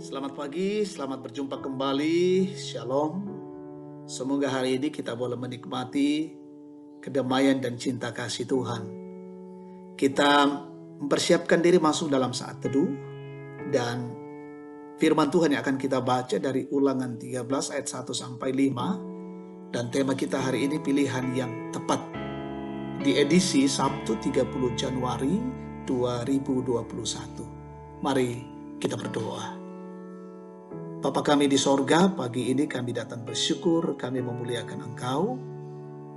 Selamat pagi, selamat berjumpa kembali. Shalom. Semoga hari ini kita boleh menikmati kedamaian dan cinta kasih Tuhan. Kita mempersiapkan diri masuk dalam saat teduh, dan firman Tuhan yang akan kita baca dari Ulangan 13 ayat 1 sampai 5. Dan tema kita hari ini pilihan yang tepat di edisi Sabtu 30 Januari 2021. Mari kita berdoa. Bapa kami di sorga, pagi ini kami datang bersyukur, kami memuliakan Engkau.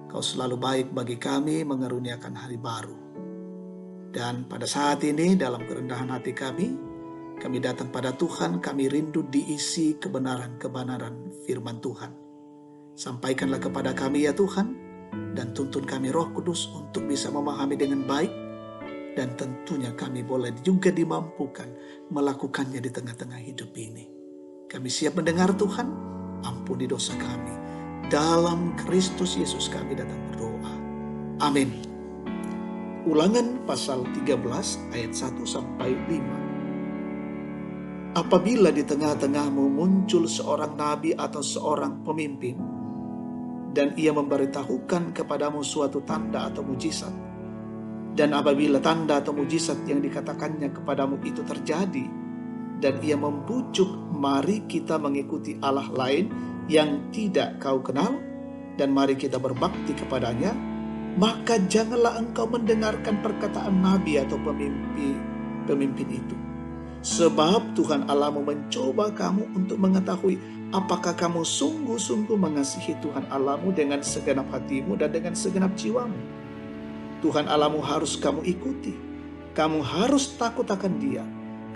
Kau selalu baik bagi kami, mengaruniakan hari baru. Dan pada saat ini dalam kerendahan hati kami datang pada Tuhan, kami rindu diisi kebenaran-kebenaran firman Tuhan. Sampaikanlah kepada kami ya Tuhan, dan tuntun kami Roh Kudus untuk bisa memahami dengan baik, dan tentunya kami boleh juga dimampukan melakukannya di tengah-tengah hidup ini. Kami siap mendengar Tuhan, ampuni dosa kami. Dalam Kristus Yesus kami datang berdoa. Amin. Ulangan pasal 13 ayat 1 sampai 5. Apabila di tengah-tengahmu muncul seorang nabi atau seorang pemimpin, dan ia memberitahukan kepadamu suatu tanda atau mujizat, dan apabila tanda atau mujizat yang dikatakannya kepadamu itu terjadi, dan ia membujuk, mari kita mengikuti Allah lain yang tidak kau kenal, dan mari kita berbakti kepadanya, maka janganlah engkau mendengarkan perkataan nabi atau pemimpin itu. Sebab Tuhan Allahmu mencoba kamu untuk mengetahui apakah kamu sungguh-sungguh mengasihi Tuhan Allahmu dengan segenap hatimu dan dengan segenap jiwamu. Tuhan Allahmu harus kamu ikuti. Kamu harus takut akan Dia.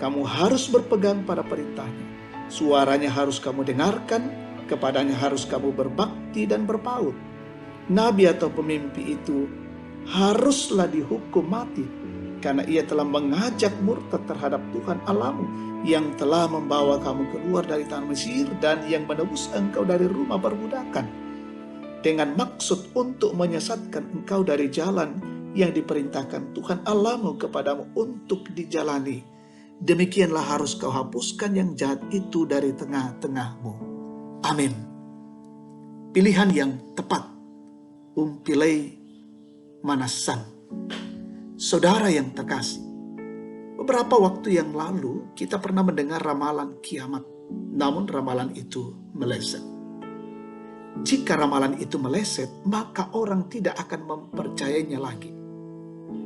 Kamu harus berpegang pada perintahnya. Suaranya harus kamu dengarkan, kepadanya harus kamu berbakti dan berpaut. Nabi atau pemimpin itu haruslah dihukum mati, karena ia telah mengajak murtad terhadap Tuhan Allahmu, yang telah membawa kamu keluar dari tanah Mesir dan yang menebus engkau dari rumah perbudakan, dengan maksud untuk menyesatkan engkau dari jalan yang diperintahkan Tuhan Allahmu kepadamu untuk dijalani. Demikianlah harus kau hapuskan yang jahat itu dari tengah-tengahmu. Amin. Pilihan yang tepat. Umpilai manasan. Saudara yang terkasih, beberapa waktu yang lalu kita pernah mendengar ramalan kiamat. Namun ramalan itu meleset. Jika ramalan itu meleset, maka orang tidak akan mempercayainya lagi.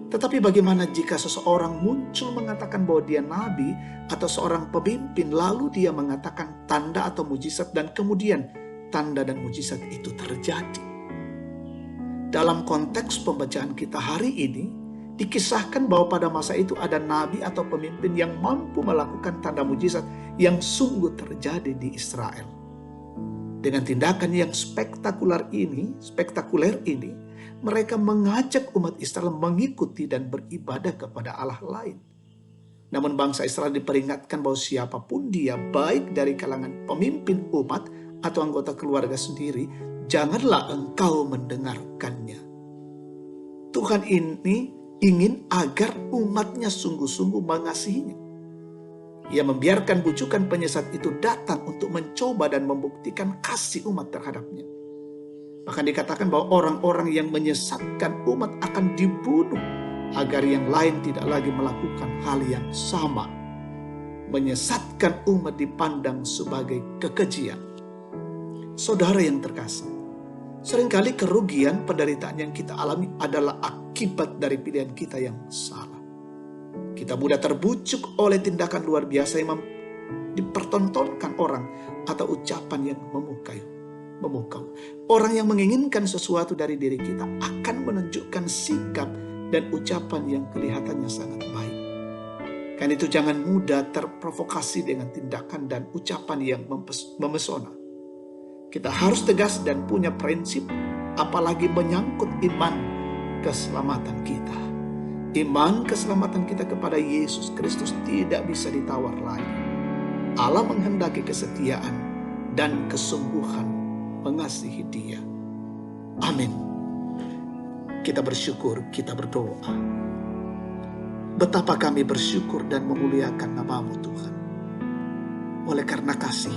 Tetapi bagaimana jika seseorang muncul mengatakan bahwa dia nabi atau seorang pemimpin, lalu dia mengatakan tanda atau mujizat, dan kemudian tanda dan mujizat itu terjadi? Dalam konteks pembacaan kita hari ini, dikisahkan bahwa pada masa itu ada nabi atau pemimpin yang mampu melakukan tanda mujizat yang sungguh terjadi di Israel. Dengan tindakan yang spektakuler ini, mereka mengajak umat Israel mengikuti dan beribadah kepada Allah lain. Namun bangsa Israel diperingatkan bahwa siapapun dia, baik dari kalangan pemimpin umat atau anggota keluarga sendiri, janganlah engkau mendengarkannya. Tuhan ini ingin agar umatnya sungguh-sungguh mengasihinya. Ia membiarkan bujukan penyesat itu datang untuk mencoba dan membuktikan kasih umat terhadapnya. Bahkan dikatakan bahwa orang-orang yang menyesatkan umat akan dibunuh agar yang lain tidak lagi melakukan hal yang sama. Menyesatkan umat dipandang sebagai kekejian. Saudara yang terkasih, seringkali kerugian penderitaan yang kita alami adalah akibat dari pilihan kita yang salah. Kita mudah terbujuk oleh tindakan luar biasa yang dipertontonkan orang atau ucapan yang memukau. Orang yang menginginkan sesuatu dari diri kita akan menunjukkan sikap dan ucapan yang kelihatannya sangat baik. Karena itu jangan mudah terprovokasi dengan tindakan dan ucapan yang memesona. Kita harus tegas dan punya prinsip, apalagi menyangkut iman keselamatan kita. Iman keselamatan kita kepada Yesus Kristus tidak bisa ditawar lagi. Allah menghendaki kesetiaan dan kesungguhan mengasihi Dia. Amin. Kita bersyukur, kita berdoa. Betapa kami bersyukur dan memuliakan nama-Mu Tuhan. oleh karena kasih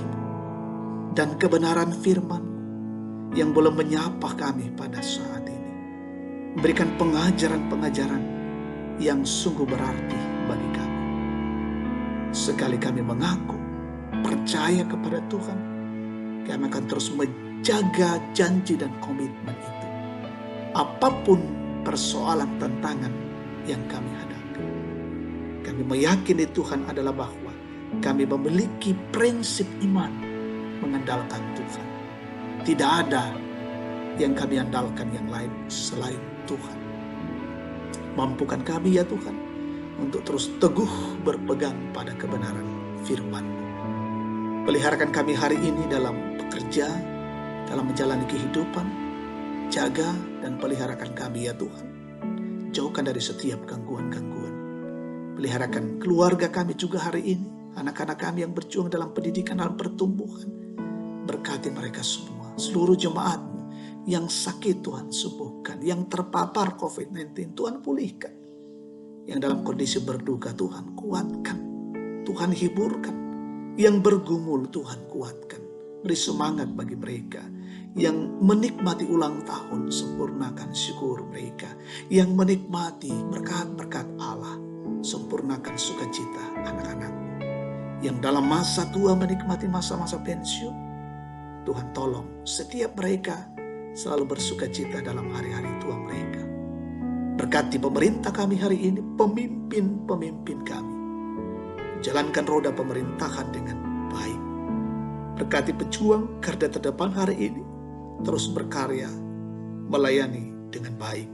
dan kebenaran firman yang boleh menyapa kami pada saat ini. Memberikan pengajaran-pengajaran yang sungguh berarti bagi kami. Sekali kami mengaku, percaya kepada Tuhan, kami akan terus menjaga janji dan komitmen itu. Apapun persoalan tantangan yang kami hadapi, kami meyakini Tuhan adalah bahwa kami memiliki prinsip iman mengandalkan Tuhan. Tidak ada yang kami andalkan yang lain selain Tuhan. Mampukan kami ya Tuhan untuk terus teguh berpegang pada kebenaran firman-Mu. Peliharakan kami hari ini dalam bekerja, dalam menjalani kehidupan. Jaga dan peliharakan kami ya Tuhan. Jauhkan dari setiap gangguan-gangguan. Peliharakan keluarga kami juga hari ini. Anak-anak kami yang berjuang dalam pendidikan, dalam pertumbuhan. Berkati mereka semua. Seluruh jemaat-Mu yang sakit Tuhan sembuhkan. Yang terpapar COVID-19 Tuhan pulihkan. Yang dalam kondisi berduka Tuhan kuatkan. Tuhan hiburkan. Yang bergumul Tuhan kuatkan. Beri semangat bagi mereka. Yang menikmati ulang tahun, sempurnakan syukur mereka. Yang menikmati berkat-berkat Allah, sempurnakan sukacita anak-anak. Yang dalam masa tua menikmati masa-masa pensiun, Tuhan tolong setiap mereka selalu bersukacita dalam hari-hari tua mereka. Berkati pemerintah kami hari ini, pemimpin-pemimpin kami. Jalankan roda pemerintahan dengan baik. Berkati pejuang garda terdepan hari ini, terus berkarya, melayani dengan baik.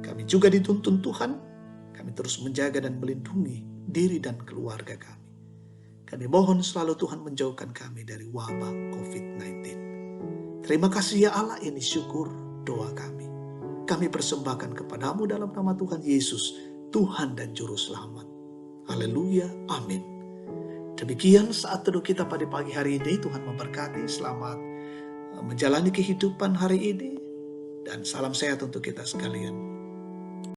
Kami juga dituntun Tuhan, kami terus menjaga dan melindungi diri dan keluarga kami. Kami mohon selalu Tuhan menjauhkan kami dari wabah COVID-19. Terima kasih ya Allah, ini syukur doa kami. Kami persembahkan kepadamu dalam nama Tuhan Yesus, Tuhan dan Juru Selamat. Haleluya, amin. Demikian saat teduh kita pada pagi hari ini. Tuhan memberkati, selamat menjalani kehidupan hari ini. Dan salam sehat untuk kita sekalian.